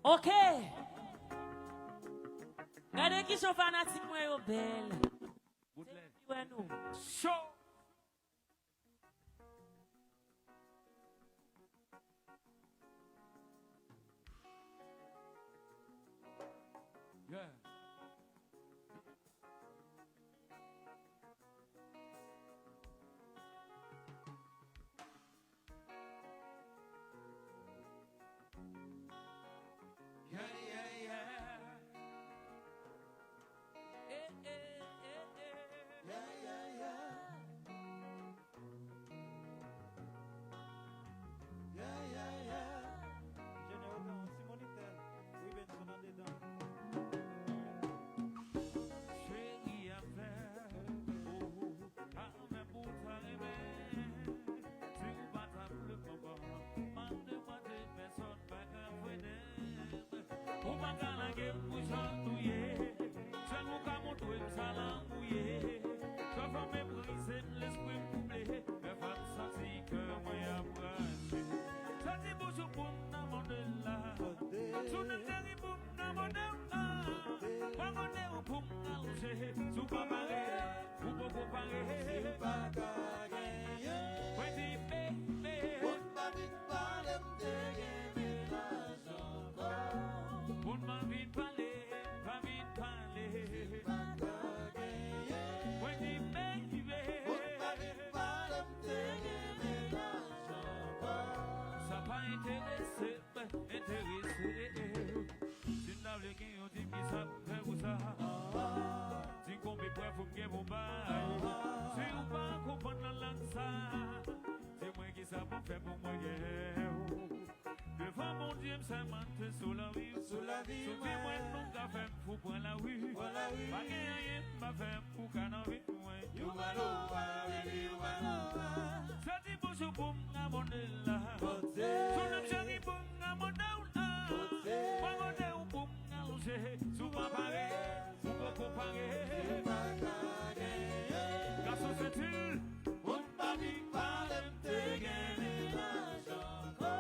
Ok. Regardez qui sont fanatiques, moi, yo, belle. Ouais, nous. Show. Yeah. Yeah, yeah, yeah. Yeah, yeah, yeah. Yeah, yeah, yeah. Général non, Simonitel, oui, ben, son nom dedans. Chérie affaire, oh, ame bouta reme. Si ou bata le maman, mande moi de personne pas qu'à fouetter. Ou pas qu'à la gueule pour chantouiller, c'est nous qu'à mon toit salam mouillé. Je vais me briser l'esprit troublé, mais pas de sentir que moi à brancher. Ça dit bonjour pour n'amandela, sous le dernier pour n'amandela. Pagode ou pour m'allonger, sous pas paré, ou pour paré. C'est pas gagné. Petit bébé, on m'a vite parlé, m'dégainé la chanson. On m'a vite parlé, pas vite parlé. C'est pas gagné. Petit bébé, on m'a vite parlé, m'dégainé la chanson. Ça pas intéressé, intéressé. Si n'a le qui on dit qui ça fait ou ça. Si qu'on me prend faut que mon bail. Si ou pas comprendre la langue ça. C'est moi qui ça pour faire pour moi devant mon Dieu me s'amante sur la vie. Sur la vie. Sur moi non qu'a fait pour prendre la rue. Pas rien m'a fait pour canaver. You ça dit bonjour pour m'abonner là. Son nom chéri pour m'abonner là. Pagode ou pour m'allonger. Souvent pareil, souvent comparé. C'est pas gagné. Garçon c'est-il, on m'a vite parlé, m'dégainé la chanson.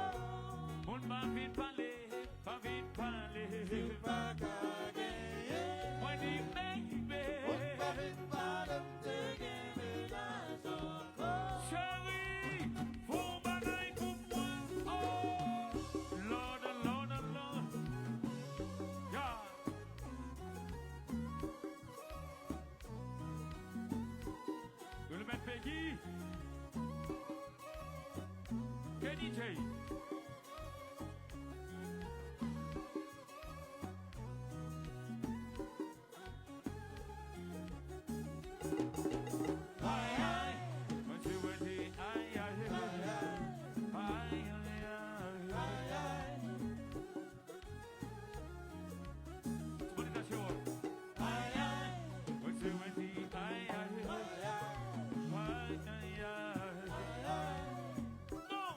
On m'a vite parlé, pas vite parlé. C'est pas gagné. Moi dis baby, on m'a vite parlé, m'dégainé la chanson. Chérie, faut bagaille pour moi. Oh, Lord, Lord, Lord. Yeah. Je le mets Peggy. Quel DJ? Aïe aïe, moi tu veux dire aïe aïe aïe aïe aïe aïe. Monétisation. Aïe aïe, moi tu veux dire aïe aïe aïe aïe aïe. Non.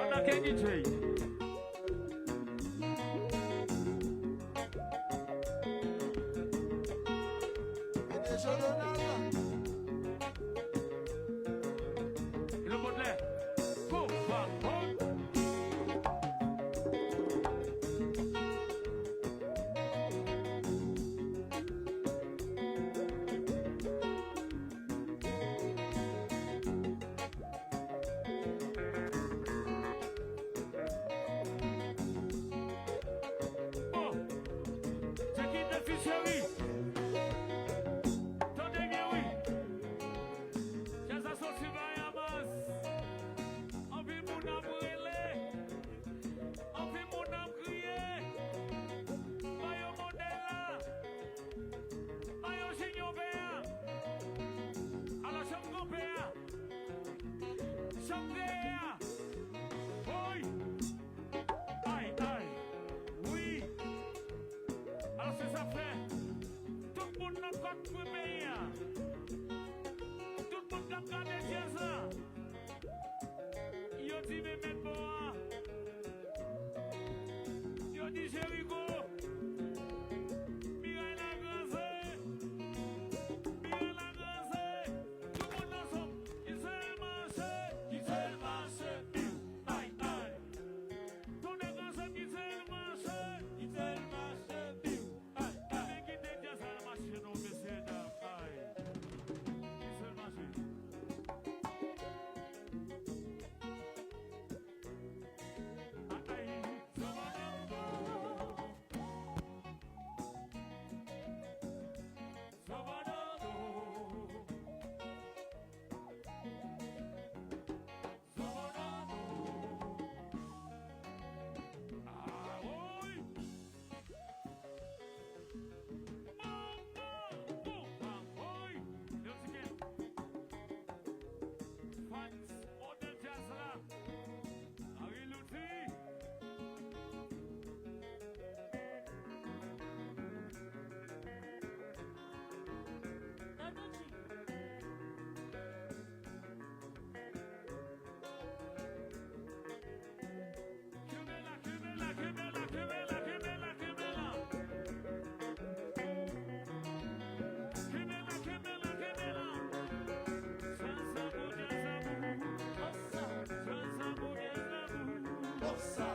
Donna Kenny J. Le Baudelaire. Go, va, go. Oh, c'est qui de ficherie? Tendez bien, oui. J'ai ça sorti par la masse. On vit mon âme brûler. On vit mon âme crier. Maillot Mandela. Maillot Chignon Béa. Alors, chambre grand-père. Chambre Béa. Oui. Aïe, aïe. Oui. Alors, c'est ça fait. Tout le monde n'a pas de premier. Tout le monde a gardé ça. Yo dit mais même moi. Yo dit Jéricho. Mireille la Grande. Mireille la Grande. Tout le monde ensemble. Il s'est marché. Il s'est marché. Aïe, aïe. Tout le monde ensemble. Il s'est marché. Il s'est marché. Aïe, aïe. Qui te dit ça marché non messieurs dames. Aïe. Il s'est marché. Bossa,